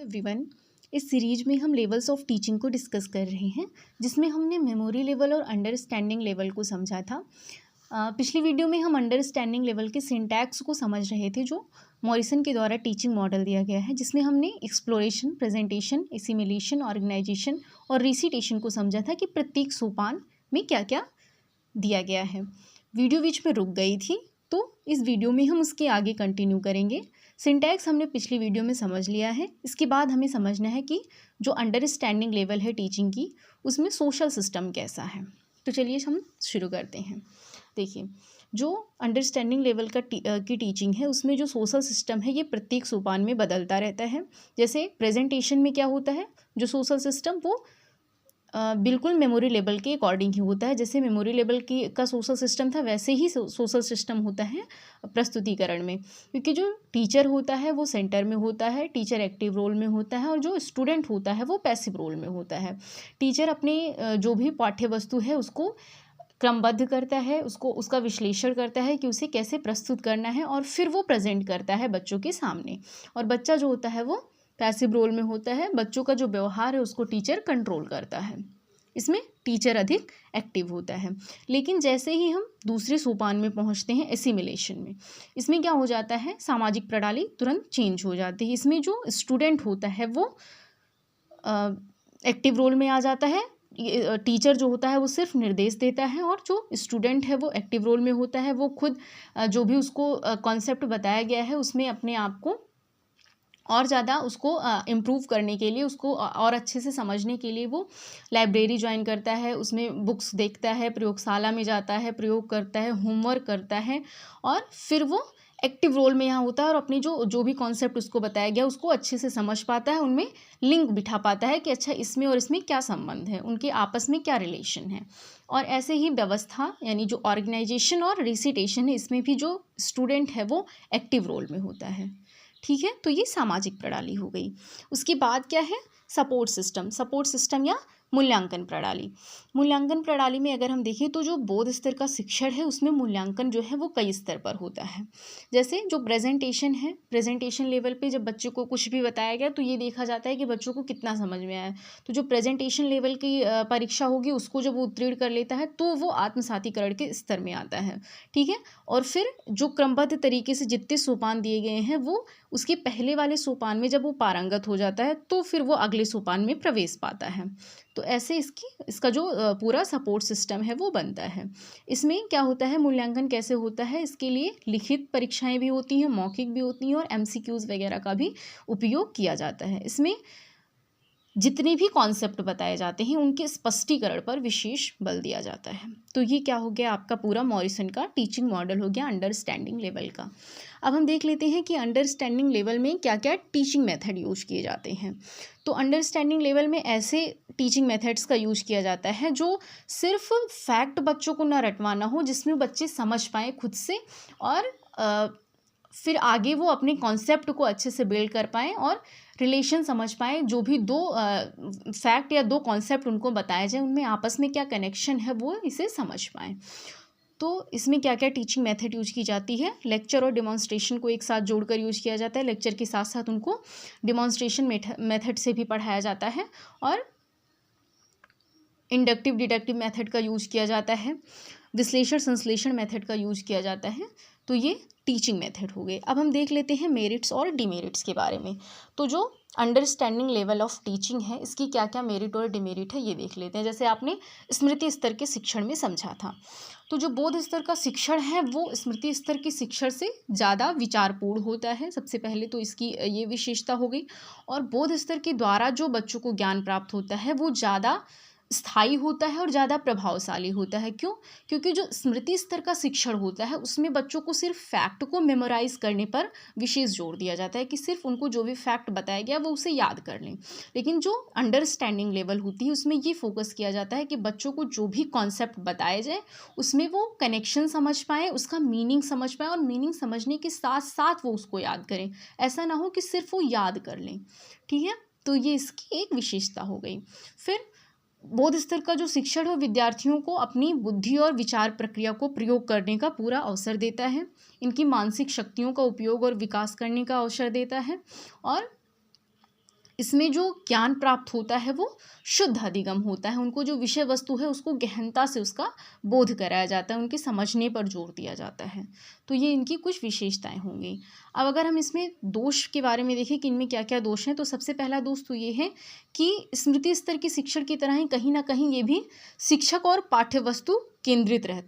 Everyone. इस series में हम लेवल्स ऑफ टीचिंग को डिस्कस कर रहे हैं, जिसमें हमने मेमोरी लेवल और अंडरस्टैंडिंग लेवल को समझा था। पिछली वीडियो में हम अंडरस्टैंडिंग लेवल के सिंटैक्स को समझ रहे थे, जो मॉरिसन के द्वारा टीचिंग मॉडल दिया गया है, जिसमें हमने एक्सप्लोरेशन, प्रेजेंटेशन, एसिमिलेशन, ऑर्गेनाइजेशन और रिसीटेशन को समझा था कि प्रत्येक सोपान में क्या क्या दिया गया है। वीडियो बीच में रुक गई थी, तो इस वीडियो में हम उसके आगे कंटिन्यू करेंगे। सिंटैक्स हमने पिछली वीडियो में समझ लिया है। इसके बाद हमें समझना है कि जो अंडरस्टैंडिंग लेवल है टीचिंग की, उसमें सोशल सिस्टम कैसा है। तो चलिए हम शुरू करते हैं। देखिए, जो अंडरस्टैंडिंग लेवल की टीचिंग है, उसमें जो सोशल सिस्टम है ये प्रत्येक सोपान में बदलता रहता है। जैसे प्रेजेंटेशन में क्या होता है, जो सोशल सिस्टम वो बिल्कुल मेमोरी लेवल के अकॉर्डिंग ही होता है। जैसे मेमोरी लेवल का सोशल सिस्टम था, वैसे ही सोशल सिस्टम होता है प्रस्तुतिकरण में, क्योंकि जो टीचर होता है वो सेंटर में होता है, टीचर एक्टिव रोल में होता है और जो स्टूडेंट होता है वो पैसिव रोल में होता है। टीचर अपने जो भी पाठ्य वस्तु है उसको क्रमबद्ध करता है, उसका विश्लेषण करता है कि उसे कैसे प्रस्तुत करना है, और फिर वो प्रेजेंट करता है बच्चों के सामने। और बच्चा जो होता है वो पैसिव रोल में होता है। बच्चों का जो व्यवहार है उसको टीचर कंट्रोल करता है। इसमें टीचर अधिक एक्टिव होता है। लेकिन जैसे ही हम दूसरे सोपान में पहुंचते हैं, एसिमिलेशन में, इसमें क्या हो जाता है, सामाजिक प्रणाली तुरंत चेंज हो जाती है। इसमें जो स्टूडेंट होता है वो एक्टिव रोल में आ जाता है। टीचर जो होता है वो सिर्फ निर्देश देता है, और जो स्टूडेंट है वो एक्टिव रोल में होता है। वो खुद जो भी उसको कॉन्सेप्ट बताया गया है उसमें अपने आप को और ज़्यादा उसको इम्प्रूव करने के लिए, उसको और अच्छे से समझने के लिए वो लाइब्रेरी ज्वाइन करता है, उसमें बुक्स देखता है, प्रयोगशाला में जाता है, प्रयोग करता है, होमवर्क करता है, और फिर वो एक्टिव रोल में यहाँ होता है और अपनी जो भी कॉन्सेप्ट उसको बताया गया उसको अच्छे से समझ पाता है, उनमें लिंक बिठा पाता है कि अच्छा इसमें और इसमें क्या संबंध है, उनके आपस में क्या रिलेशन है। और ऐसे ही व्यवस्था यानी जो ऑर्गेनाइजेशन और रिसीटेशन है, इसमें भी जो स्टूडेंट है वो एक्टिव रोल में होता है। ठीक है, तो ये सामाजिक प्रणाली हो गई। उसके बाद क्या है, सपोर्ट सिस्टम या मूल्यांकन प्रणाली। मूल्यांकन प्रणाली में अगर हम देखें तो जो बोध स्तर का शिक्षण है उसमें मूल्यांकन जो है वो कई स्तर पर होता है। जैसे जो प्रेजेंटेशन है, प्रेजेंटेशन लेवल पे जब बच्चों को कुछ भी बताया गया तो ये देखा जाता है कि बच्चों को कितना समझ में आया। तो जो प्रेजेंटेशन लेवल की परीक्षा होगी उसको जब वो उत्तीर्ण कर लेता है तो वो आत्मसातीकरण के स्तर में आता है। ठीक है, और फिर जो क्रमबद्ध तरीके से जितने सोपान दिए गए हैं वो उसके पहले वाले सोपान में जब वो पारंगत हो जाता है तो फिर वो अगले सोपान में प्रवेश पाता है। तो ऐसे इसका जो पूरा सपोर्ट सिस्टम है वो बनता है। इसमें क्या होता है, मूल्यांकन कैसे होता है, इसके लिए लिखित परीक्षाएं भी होती हैं, मौखिक भी होती हैं, और MCQs वगैरह का भी उपयोग किया जाता है। इसमें जितने भी कॉन्सेप्ट बताए जाते हैं उनके स्पष्टीकरण पर विशेष बल दिया जाता है। तो ये क्या हो गया, आपका पूरा मॉरिसन का टीचिंग मॉडल हो गया अंडरस्टैंडिंग लेवल का। अब हम देख लेते हैं कि अंडरस्टैंडिंग लेवल में क्या क्या टीचिंग मेथड यूज किए जाते हैं। तो अंडरस्टैंडिंग लेवल में ऐसे टीचिंग मेथड्स का यूज किया जाता है जो सिर्फ फैक्ट बच्चों को ना रटवाना हो, जिसमें बच्चे समझ पाएँ खुद से, और फिर आगे वो अपने कॉन्सेप्ट को अच्छे से बिल्ड कर पाएँ और रिलेशन समझ पाएँ। जो भी दो फैक्ट या दो कॉन्सेप्ट उनको बताए जाए उनमें आपस में क्या कनेक्शन है वो इसे समझ पाएँ। तो इसमें क्या क्या टीचिंग मेथड यूज की जाती है, लेक्चर और डिमॉन्स्ट्रेशन को एक साथ जोड़कर यूज किया जाता है। लेक्चर के साथ साथ उनको डिमॉन्स्ट्रेशन मेथड से भी पढ़ाया जाता है, और इंडक्टिव डिडक्टिव मेथड का यूज किया जाता है, विश्लेषण संश्लेषण मेथड का यूज किया जाता है। तो ये टीचिंग मेथड हो गए। अब हम देख लेते हैं मेरिट्स और डिमेरिट्स के बारे में। तो जो अंडरस्टैंडिंग लेवल ऑफ टीचिंग है, इसकी क्या क्या मेरिट और डिमेरिट है ये देख लेते हैं। जैसे आपने स्मृति स्तर के शिक्षण में समझा था, तो जो बोध स्तर का शिक्षण है वो स्मृति स्तर के शिक्षण से ज़्यादा विचारपूर्ण होता है। सबसे पहले तो इसकी ये विशेषता हो गई। और बोध स्तर के द्वारा जो बच्चों को ज्ञान प्राप्त होता है वो ज़्यादा स्थायी होता है और ज़्यादा प्रभावशाली होता है। क्यों? क्योंकि जो स्मृति स्तर का शिक्षण होता है उसमें बच्चों को सिर्फ फैक्ट को मेमोराइज करने पर विशेष जोर दिया जाता है कि सिर्फ उनको जो भी फैक्ट बताया गया वो उसे याद कर लें। लेकिन जो अंडरस्टैंडिंग लेवल होती है उसमें ये फोकस किया जाता है कि बच्चों को जो भी कॉन्सेप्ट बताए जाए उसमें वो कनेक्शन समझ पाएँ, उसका मीनिंग समझ पाएँ, और मीनिंग समझने के साथ साथ वो उसको याद करें। ऐसा ना हो कि सिर्फ वो याद कर लें। ठीक है, तो ये इसकी एक विशेषता हो गई। फिर बोध स्तर का जो शिक्षण है विद्यार्थियों को अपनी बुद्धि और विचार प्रक्रिया को प्रयोग करने का पूरा अवसर देता है, इनकी मानसिक शक्तियों का उपयोग और विकास करने का अवसर देता है, और इसमें जो ज्ञान प्राप्त होता है वो शुद्ध अधिगम होता है। उनको जो विषय वस्तु है उसको गहनता से उसका बोध कराया जाता है, उनके समझने पर जोर दिया जाता है। तो ये इनकी कुछ विशेषताएं होंगी। अब अगर हम इसमें दोष के बारे में देखें कि इनमें क्या क्या दोष हैं, तो सबसे पहला दोष तो ये है कि स्मृति स्तर के शिक्षण की तरह ही कहीं ना कहीं ये भी शिक्षक और पाठ्य वस्तु केंद्रित रहता है।